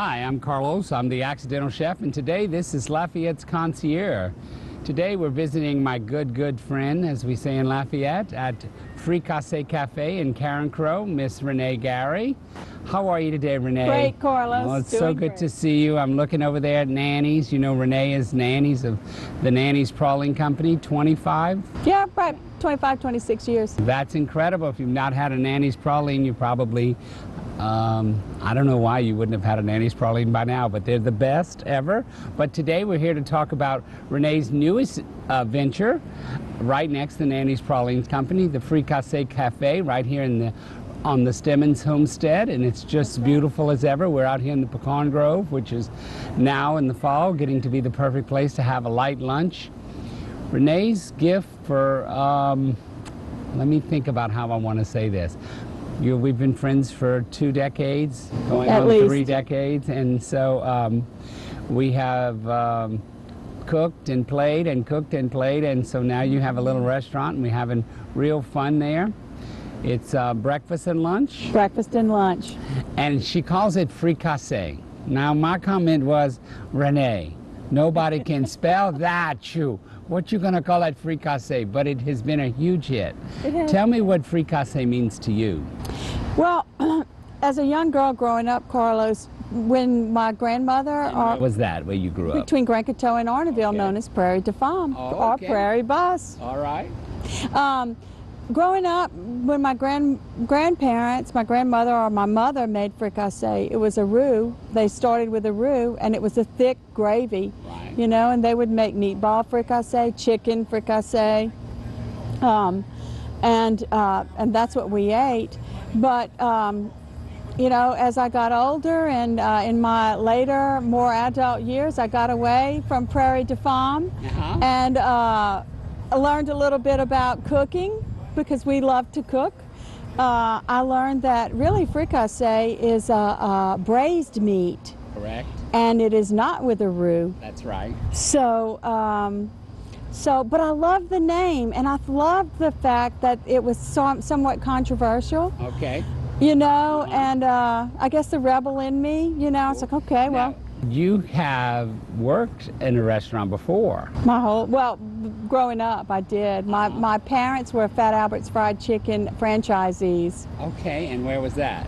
Hi, I'm Carlos. I'm the accidental chef, and today this is Lafayette's Concierge. Today we're visiting my good friend, as we say in Lafayette, at Fricassee Cafe in Karen Crow, Miss Renee Gary. How are you today, Renee? Great, Carlos. Well, it's so good to see you. I'm looking over there at Nanny's. You know, Renee is Nanny's of the Nanny's Prawling Company, 25? Yeah, about 25, 26 years. That's incredible. If you've not had a Nanny's Prawling, you probably, I don't know why you wouldn't have had a Nanny's Prawling by now, but they're the best ever. But today we're here to talk about Renee's newest venture, right next to the Nanny's Prawling Company, the Fricassee Cafe, right here on the Stemmons homestead, and it's just beautiful as ever. We're out here in the Pecan Grove, which is now in the fall getting to be the perfect place to have a light lunch. Renee's gift for, let me think about how I want to say this. We've been friends for 2 decades, going on 3 decades, and so we have cooked and played and cooked and played, and so now you have a little restaurant and we're having real fun there. It's breakfast and lunch. Breakfast and lunch. And she calls it fricassee. Now my comment was, Renee, nobody can spell that, you. What you gonna call that fricassee? But it has been a huge hit. Tell me what fricassee means to you. Well, as a young girl growing up, Carlos, when my grandmother... Where was that, where you grew up? Between Grand Coteau and Arneville, known as Prairie de Femme, or Prairie Bus. All right. Growing up, when my grandparents, my grandmother or my mother made fricassee, it was a roux. They started with a roux, and it was a thick gravy, you know, and they would make meatball fricassee, chicken fricassee, and that's what we ate. But you know, as I got older and in my later, more adult years, I got away from Prairie de Femme, and I learned a little bit about cooking, because we love to cook. I learned that really fricassee is a braised meat. Correct. And it is not with a roux. That's right. So, but I love the name, and I love the fact that it was somewhat controversial. Okay. You know, and I guess the rebel in me, you know, it's like, okay, well. You have worked in a restaurant before. Well, growing up, I did. My parents were Fat Albert's Fried Chicken franchisees. Okay, and where was that?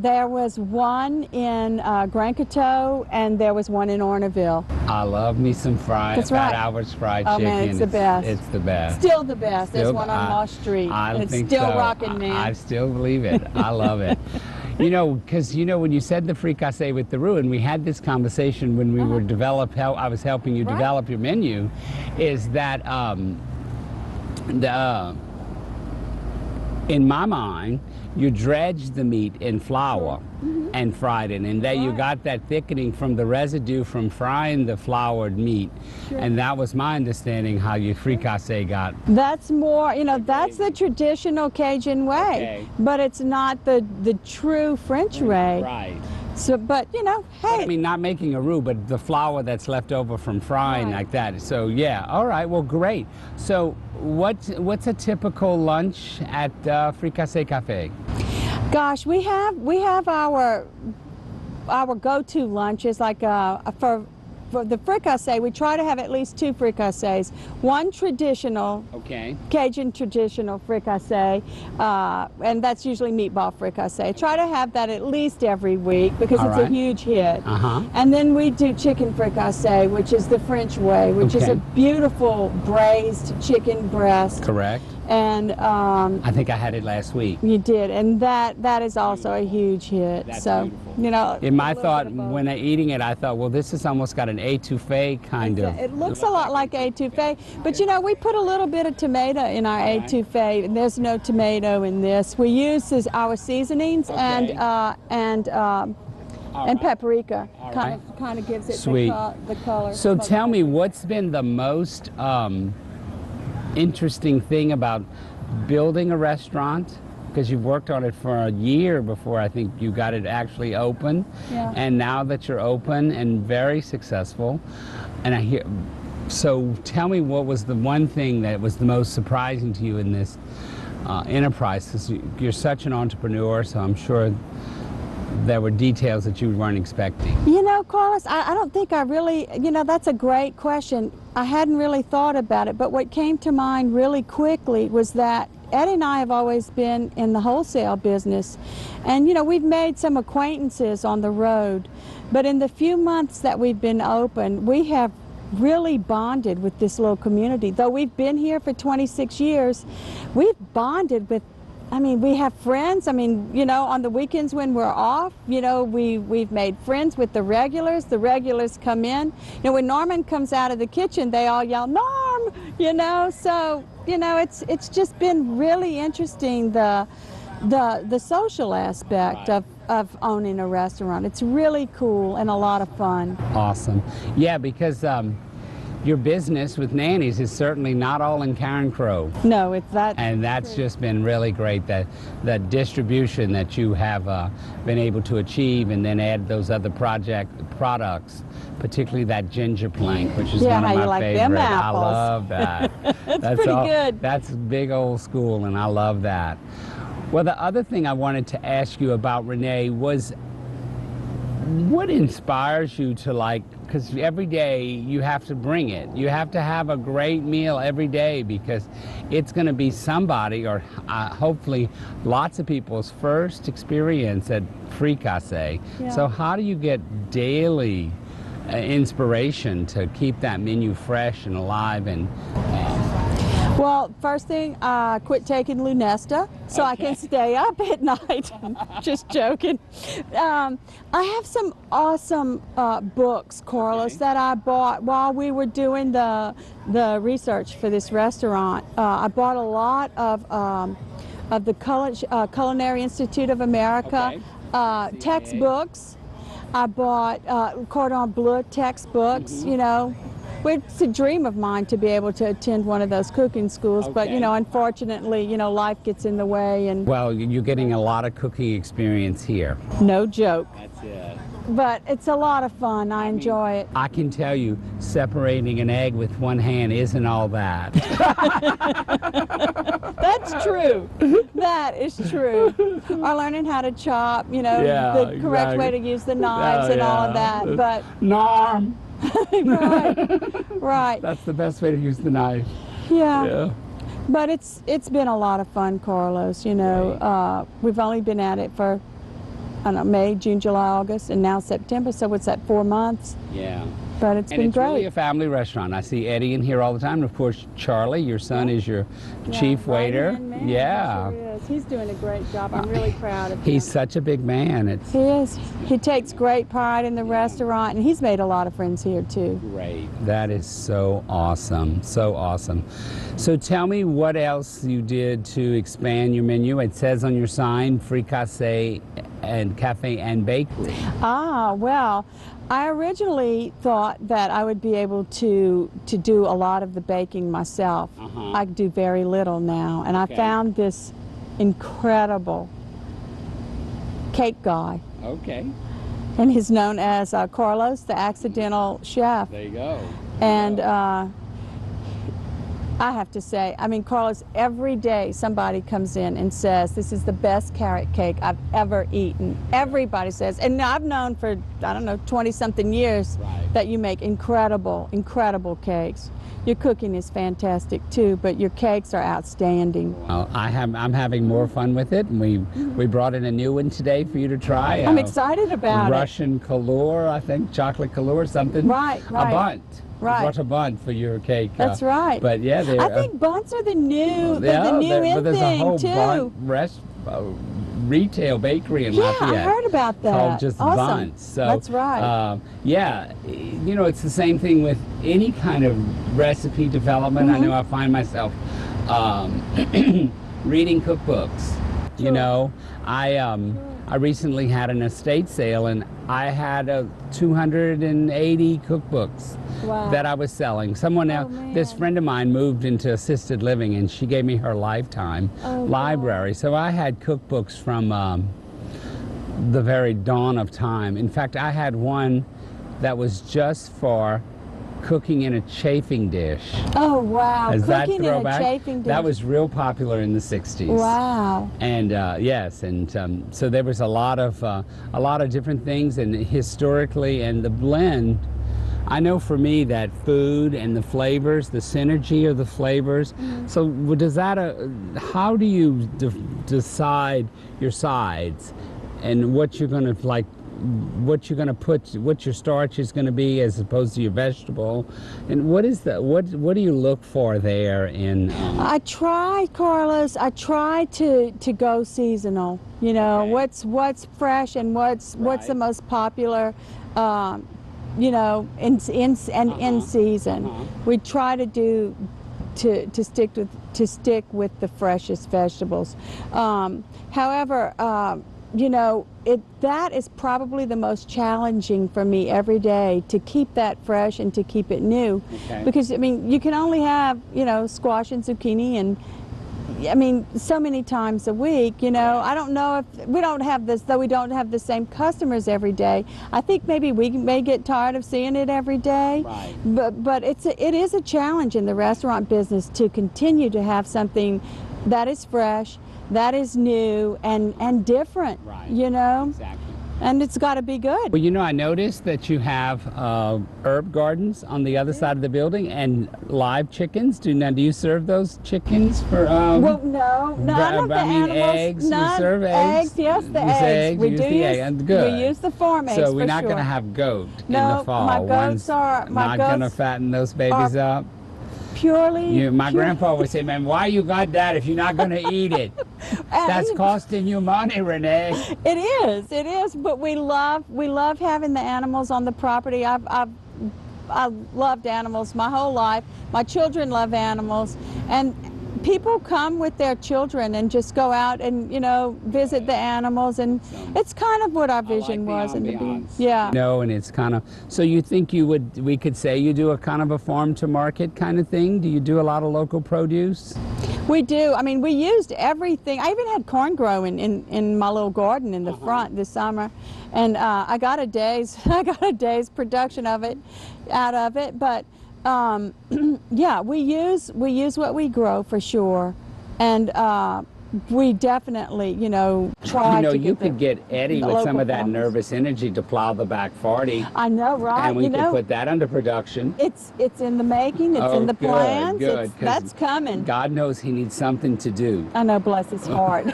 There was one in Grand Coteau, and there was one in Arneville. I love me some Fat Albert's Fried Chicken. Oh man, it's the best. It's the best. Still the best. There's one on Lost Street. It's still rocking, man. I still believe it. I love it. You know, because you know when you said the fricassee with the roux, and we had this conversation when we were I was helping you develop your menu, is that in my mind, you dredged the meat in flour and fried it, and you got that thickening from the residue from frying the floured meat, and that was my understanding how your fricassee got. That's more, you know, that's the traditional Cajun way, but it's not the true French way. Right. So, but you know, hey. But, I mean, not making a roux, but the flour that's left over from frying like that. So yeah, all right, well, great. So what's a typical lunch at Fricassee Cafe? Gosh, we have our go-to lunches, like for the fricassee, we try to have at least 2 fricassees. One traditional, Cajun traditional fricassee, and that's usually meatball fricassee. Try to have that at least every week because it's a huge hit. And then we do chicken fricassee, which is the French way, which is a beautiful braised chicken breast. Correct. And I think I had it last week. You did, and that is also a huge hit. That's so beautiful. You know, in my thought, when eating it, I thought, well, this has almost got an étouffée kind of. It looks a lot like étouffée, but you know, we put a little bit of tomato in our étouffée, and there's no tomato in this. We use our seasonings and paprika. Kind of gives it the color. So tell me, what's been the most interesting thing about building a restaurant? Because you've worked on it for a year before I think you got it actually open, and now that you're open and very successful, and so tell me, what was the one thing that was the most surprising to you in this enterprise? Because you're such an entrepreneur, so I'm sure there were details that you weren't expecting? You know, Carlos, I don't think I really, you know, that's a great question. I hadn't really thought about it, but what came to mind really quickly was that Eddie and I have always been in the wholesale business, and you know, we've made some acquaintances on the road, but in the few months that we've been open, we have really bonded with this little community. Though we've been here for 26 years, we've bonded with, I mean, we have friends. I mean, you know, on the weekends when we're off, you know, we've made friends with the regulars. The regulars come in. You know, when Norman comes out of the kitchen, they all yell, "Norm!" You know, so, you know, it's just been really interesting, the social aspect of owning a restaurant. It's really cool and a lot of fun. Awesome. Yeah, because your business with nannies is certainly not all in Karen Crow. No, it's that. And that's just been really great, that distribution that you have been able to achieve, and then add those other products, particularly that ginger plank, which is one of my like favorite. Them apples. I love that. That's pretty good. That's big old school, and I love that. Well, the other thing I wanted to ask you about, Renee, was what inspires you to, like, because every day you have to bring it. You have to have a great meal every day, because it's going to be somebody, or hopefully lots of people's first experience at fricassee. Yeah. So how do you get daily inspiration to keep that menu fresh and alive? And well, first thing, quit taking Lunesta so I can stay up at night. Just joking. I have some awesome books, Carlos, that I bought while we were doing the research for this restaurant. I bought a lot of the Culinary Institute of America textbooks. I bought Cordon Bleu textbooks, you know. It's a dream of mine to be able to attend one of those cooking schools, but you know, unfortunately, you know, life gets in the way. And well, you're getting a lot of cooking experience here. No joke. That's it. But it's a lot of fun. I enjoy it. I can tell you, separating an egg with one hand isn't all that. That's true. That is true. Or learning how to chop, you know, the correct way to use the knives and all of that. But Norm. Right. That's the best way to use the knife. Yeah. But it's been a lot of fun, Carlos. You know, we've only been at it for, I don't know, May, June, July, August, and now September. So it's at 4 months. Yeah. But it's been great. And it's really a family restaurant. I see Eddie in here all the time. And of course, Charlie, your son, is your chief waiter. Man. Yeah. He sure is. He's doing a great job. I'm really proud of him. He's such a big man. He is. He takes great pride in the restaurant, and he's made a lot of friends here too. Great. That is so awesome. So awesome. So tell me what else you did to expand your menu. It says on your sign, fricassee and cafe and bakery. Ah, well, I originally thought that I would be able to do a lot of the baking myself. I do very little now, and I found this incredible cake guy. And he's known as Carlos, the Accidental Chef. There you go. And I have to say, I mean, Carlos, every day somebody comes in and says, this is the best carrot cake I've ever eaten. Everybody says, and I've known for, I don't know, 20-something years that you make incredible, incredible cakes. Your cooking is fantastic too, but your cakes are outstanding. Well, I'm having more fun with it, and we brought in a new one today for you to try. I'm excited about Russian Kalor, I think, chocolate Kalor, something. Right. A bunt. Right. Brought a bunt for your cake. That's right. But yeah, I think bunts are the new, the new in there's thing a whole too. Retail bakery in Lafayette. I heard about that. Called just awesome. bunts. So, that's right. Yeah, you know, it's the same thing with any kind of recipe development. I know I find myself reading cookbooks. You know, I recently had an estate sale, and I had 280 cookbooks that I was selling. Someone else, this friend of mine moved into assisted living, and she gave me her lifetime library. So I had cookbooks from the very dawn of time. In fact, I had one that was just for cooking in a chafing dish. Oh, wow. Is that Cooking in a throwback? chafing dish. That was real popular in the 60s. Wow. And yes, and so there was a lot of different things, and historically, and the blend. I know for me that food and the flavors, the synergy of the flavors. So does that? How do you decide your sides and what you're going to like? What you're going to put, what your starch is going to be as opposed to your vegetable, and what is the what do you look for there in? I try, Carlos. I try to go seasonal. You know, Okay. what's fresh and what's the most popular. You know, in season. We try to do to stick with the freshest vegetables. However, you know, that is probably the most challenging for me every day, to keep that fresh and to keep it new. Okay. Because I mean, you can only have, you know, squash and zucchini, and I mean, so many times a week, you know. I don't know if we don't have this, though we don't have the same customers every day. I think maybe we may get tired of seeing it every day. Right. But it is a challenge in the restaurant business to continue to have something that is fresh, that is new and different. Right. You know. Exactly. And it's got to be good. Well, you know, I noticed that you have herb gardens on the other side of the building and live chickens. Do you serve those chickens for? Well, no, none of the I mean, animals. eggs. None, You serve eggs. Yes, the Use eggs. We use do the egg. And good. We use the farm eggs. So we're for not sure. going to have goat in No, the fall. my goats One's are- my not going to goats fatten those babies up. Purely. My grandpa would say, "Man, why you got that if you're not going to eat it? That's costing you money, Renee." It is. But we love having the animals on the property. I've loved animals my whole life. My children love animals, and people come with their children and just go out and, you know, visit the animals, and it's kind of what our vision was in the beginning. Yeah. No, and it's kind of, so you think we could say you do a kind of a farm to market kind of thing? Do you do a lot of local produce? We do. I mean, we used everything. I even had corn growing in my little garden in the front this summer, and I got a day's production of it out of it. But yeah, we use what we grow for sure, and we definitely, you know, try. You know, to you could get Eddie with some of that farmers. nervous energy to plow the back 40. I know, right? And we you could know, put that under production. it's in the making. It's in the good, plans. good, 'cause That's coming. God knows he needs something to do. I know, bless his heart.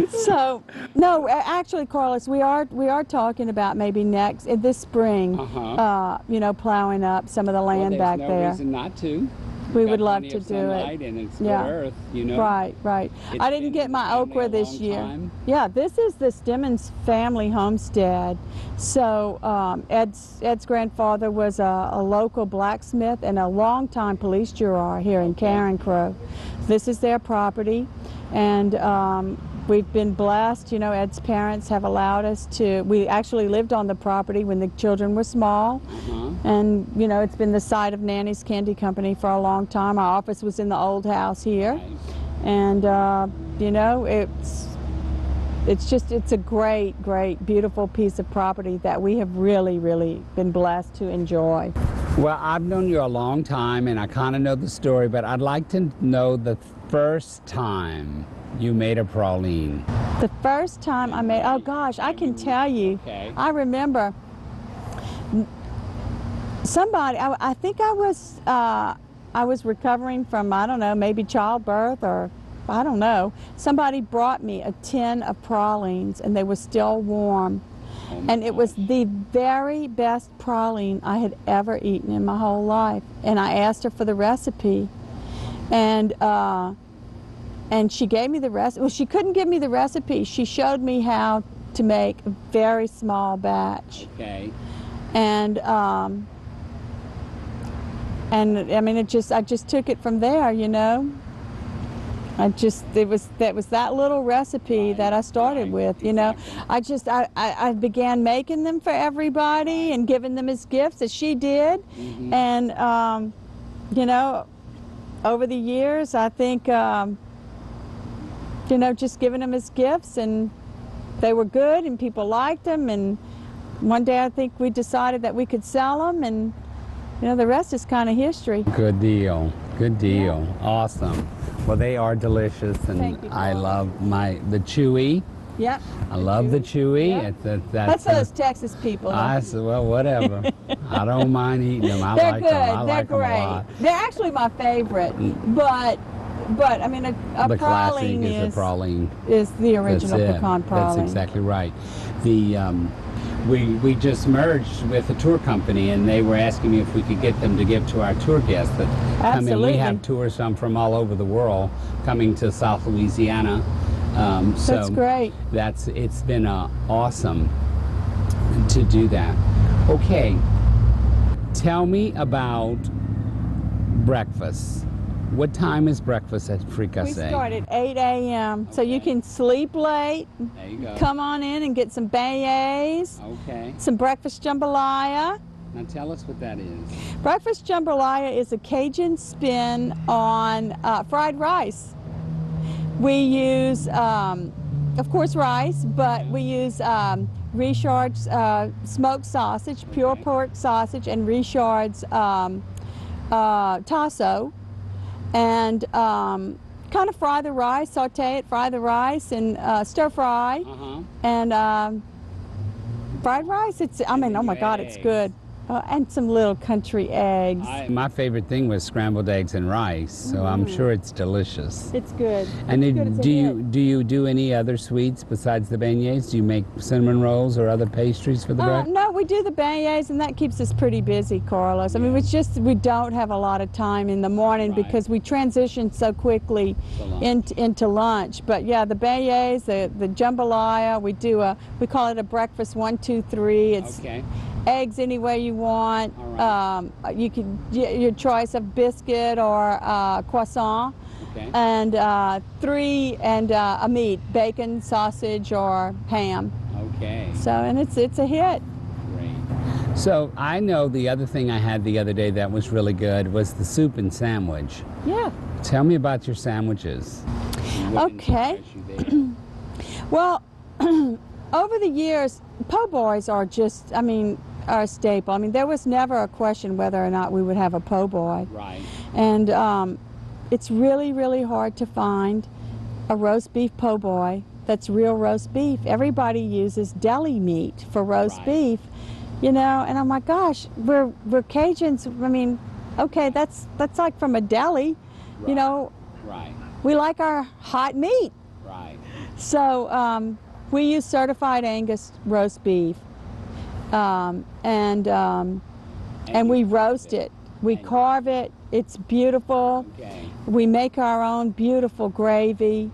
So, no, actually, Carlos, we are talking about maybe this spring, you know, plowing up some of the land back There's there. no reason not to. We Got would love plenty to of do sunlight it. And it's Yeah. good earth, you know. Right. It's I didn't been get in my the family okra a this long year. time. Yeah, this is the Stemmons family homestead. So Ed's grandfather was a local blacksmith and a longtime police juror here in Carencro. This is their property, and we've been blessed. You know, Ed's parents have allowed us to. We actually lived on the property when the children were small. And, you know, it's been the site of Nanny's Candy Company for a long time. Our office was in the old house here. Right. And, you know, it's a great, beautiful piece of property that we have really, really been blessed to enjoy. Well, I've known you a long time, and I kind of know the story, but I'd like to know the first time you made a praline. The first time I made, oh gosh, I can tell you. Okay. I remember somebody, I think I was recovering from, I don't know, maybe childbirth, or I don't know. Somebody brought me a tin of pralines, and they were still warm. And it was the very best praline I had ever eaten in my whole life. And I asked her for the recipe, and she gave me the recipe. Well, she couldn't give me the recipe. She showed me how to make a very small batch. Okay. And I mean, I just took it from there, you know. That was that little recipe that I started with, you know. I began making them for everybody and giving them as gifts, as she did. And, you know, over the years, I think, you know, just giving them as gifts, and they were good and people liked them, and one day I think we decided that we could sell them, and you know, the rest is kind of history. Good deal. Good deal. Yeah. Awesome. Well, they are delicious, and thank you, I love the chewy. Yep. I love the chewy. Yep. That's those Texas people. Well, whatever. I don't mind eating them. I They're like good. them. I They're like great. them a lot. They're actually my favorite, but I mean, a the praline classic is a praline. Is the original pecan praline. That's exactly right. We just merged with a tour company, and they were asking me if we could get them to give to our tour guests that come in. We have tours from all over the world coming to South Louisiana. So that's great. It's been awesome to do that. Okay, tell me about breakfast. What time is breakfast at Fricassee? We start at 8 a.m. So you can sleep late. There you go. Come on in and get some beignets. Okay. Some breakfast jambalaya. Now tell us what that is. Breakfast jambalaya is a Cajun spin on fried rice. We use, of course, rice, but we use Richard's smoked sausage, pure pork sausage, and Richard's tasso. And kind of fry the rice, saute it, fry the rice, and stir fry. And fried rice, I mean, oh my God, it's good. And some little country eggs. My favorite thing was scrambled eggs and rice, so I'm sure it's delicious. It's good. And do you do any other sweets besides the beignets? Do you make cinnamon rolls or other pastries for the breakfast? No, we do the beignets, and that keeps us pretty busy, Carlos. I mean, it's just we don't have a lot of time in the morning because we transition so quickly into lunch. But yeah, the beignets, the jambalaya, we call it a breakfast 1, 2, 3. It's eggs any way you want. You can your choice of biscuit or croissant. And 3 and a meat, bacon, sausage, or ham. So, and it's a hit. Great. So I know the other thing I had the other day that was really good was the soup and sandwich. Yeah. Tell me about your sandwiches. Okay. Well, over the years, po' boys are just, I mean, are a staple. I mean, there was never a question whether or not we would have a po' boy. Right. And it's really, really hard to find a roast beef po' boy that's real roast beef. Everybody uses deli meat for roast beef, you know, and I'm like, gosh, we're Cajuns. I mean, okay, that's like from a deli, you know. We like our hot meat. So we use certified Angus roast beef. And we roast it. We carve it. It's beautiful. We make our own beautiful gravy.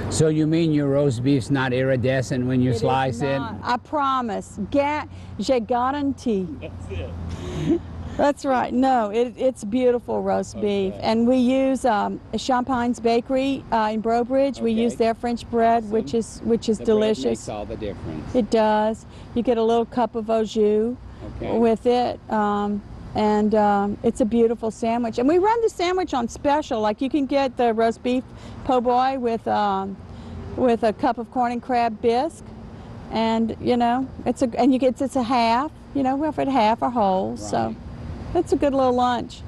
So you mean your roast beef's not iridescent when you slice it? I promise. Je garantie. That's it. That's right. No, it's beautiful roast beef. And we use Champagne's Bakery in Brobridge. We use their French bread, which is delicious. Bread makes all the difference. It does. You get a little cup of au jus with it. And it's a beautiful sandwich. And we run the sandwich on special. Like you can get the roast beef po' boy with a cup of corn and crab bisque. And, you know, it's a half. You know, we're at half or whole. So it's a good little lunch.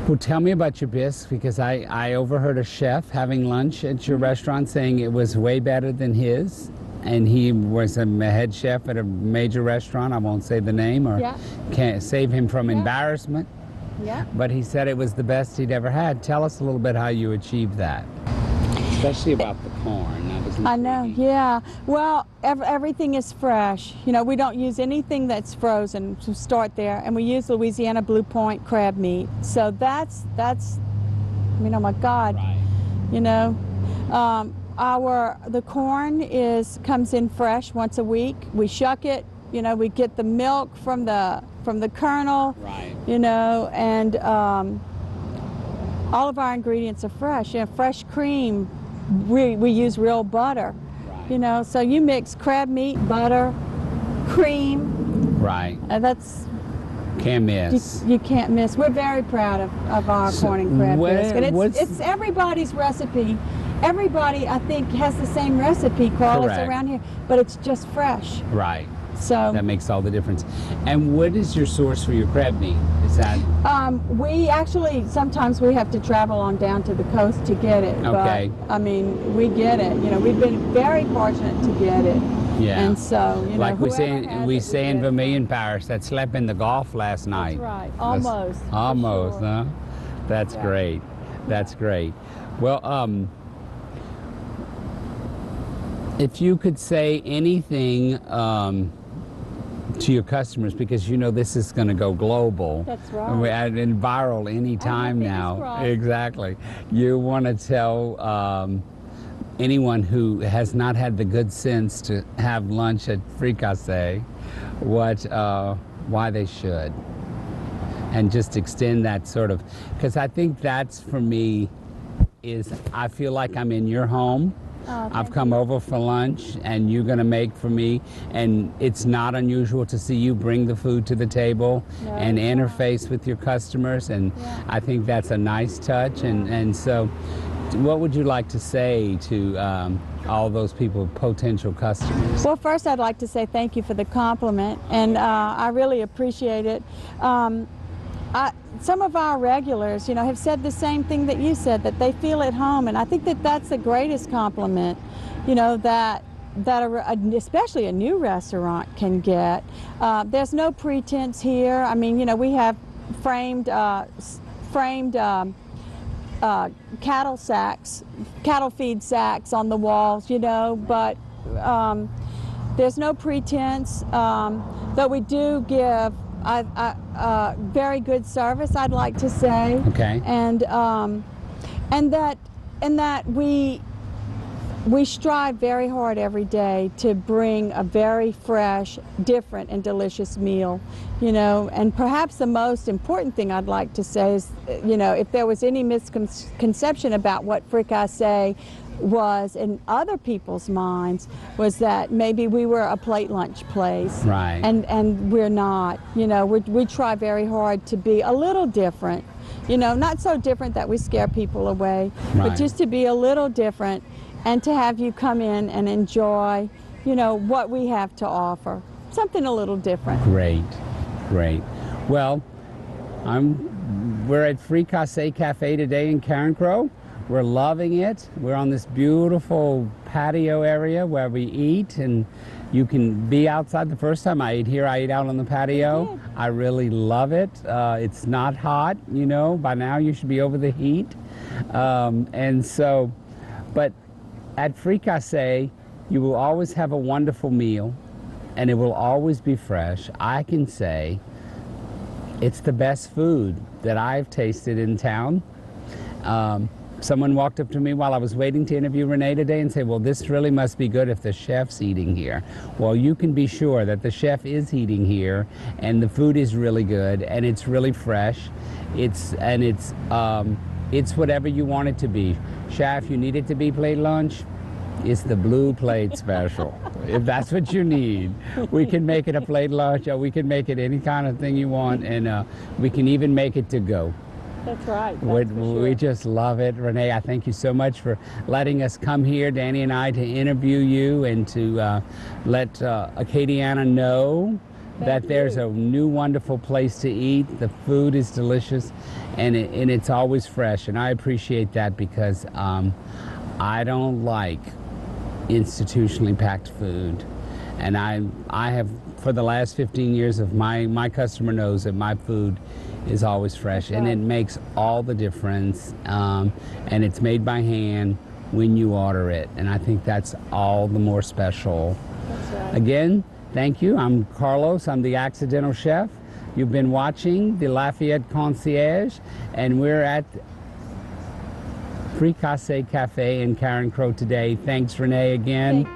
Well, tell me about your bisque, because I overheard a chef having lunch at your restaurant saying it was way better than his. And he was a head chef at a major restaurant. I won't say the name or can't save him from embarrassment. But he said it was the best he'd ever had. Tell us a little bit how you achieved that. Especially about the corn. I know, yeah. Well, everything is fresh. You know, we don't use anything that's frozen to start there, and we use Louisiana Blue Point crab meat. So that's. I mean, oh my God. You know, the corn comes in fresh once a week. We shuck it. You know, we get the milk from the kernel. You know, and all of our ingredients are fresh. You know, fresh cream. We use real butter, you know, so you mix crab meat, butter, cream. And that's... Can't miss. You can't miss. We're very proud of our corn and crab bisque. And it's everybody's recipe. Everybody, I think, has the same recipe, Carlos, around here, but it's just fresh. So that makes all the difference. And what is your source for your crab meat? Is that we actually sometimes we have to travel on down to the coast to get it. okay? But, I mean, we get it. You know, we've been very fortunate to get it. Yeah. And so, you know, like we whoever say in Vermilion Parish, that slept in the Gulf last night. That's right. Almost. Almost, sure. huh? That's Yeah. great. That's great. Well, if you could say anything to your customers, because you know this is going to go global. That's right. And viral any time now. crossed. Exactly. You want to tell anyone who has not had the good sense to have lunch at Fricassee why they should, and just extend that sort of, because I think that's for me is I feel like I'm in your home. I've come over for lunch and you're going to make for me, and it's not unusual to see you bring the food to the table and interface with your customers, and I think that's a nice touch. And so what would you like to say to all those people, potential customers? Well, first I'd like to say thank you for the compliment, and I really appreciate it. Some of our regulars, you know, have said the same thing that you said, that they feel at home, and I think that that's the greatest compliment, you know, that especially a new restaurant can get. There's no pretense here. I mean, you know, we have framed cattle feed sacks on the walls, you know, but there's no pretense. But we do give very good service, I'd like to say. Okay. And that we strive very hard every day to bring a very fresh, different, and delicious meal, you know. And perhaps the most important thing I'd like to say is, you know, if there was any misconception about what Fricassee was in other people's minds, was that maybe we were a plate lunch place. Right. And we're not. You know, we try very hard to be a little different. You know, not so different that we scare people away, Right. but just to be a little different, and to have you come in and enjoy, you know, what we have to offer. Something a little different. Great, great. Well, we're at Fricassee Cafe today in Carencro. We're loving it. We're on this beautiful patio area where we eat, and you can be outside. The first time I ate here, I ate out on the patio. I really love it. It's not hot, you know. By now you should be over the heat. And so, but at Fricassee, you will always have a wonderful meal, and it will always be fresh. I can say it's the best food that I've tasted in town. Someone walked up to me while I was waiting to interview Renee today and said, well, this really must be good if the chef's eating here. Well, you can be sure that the chef is eating here, and the food is really good, and it's really fresh. It's whatever you want it to be. Chef, you need it to be plate lunch, it's the blue plate special. If that's what you need, we can make it a plate lunch, or we can make it any kind of thing you want, and we can even make it to go. That's right. We just love it. Renee, I thank you so much for letting us come here, Danny and I, to interview you and to let Acadiana know that there's a new wonderful place to eat. The food is delicious, and it's always fresh, and I appreciate that, because I don't like institutionally packed food, and I have, for the last 15 years of my customer knows that my food is always fresh, and it makes all the difference, and it's made by hand when you order it, and I think that's all the more special. That's right. Again, thank you. I'm Carlos. I'm the Accidental Chef. You've been watching the Lafayette Concierge, and we're at Fricassee Cafe in Carencro today. Thanks, Renee, again.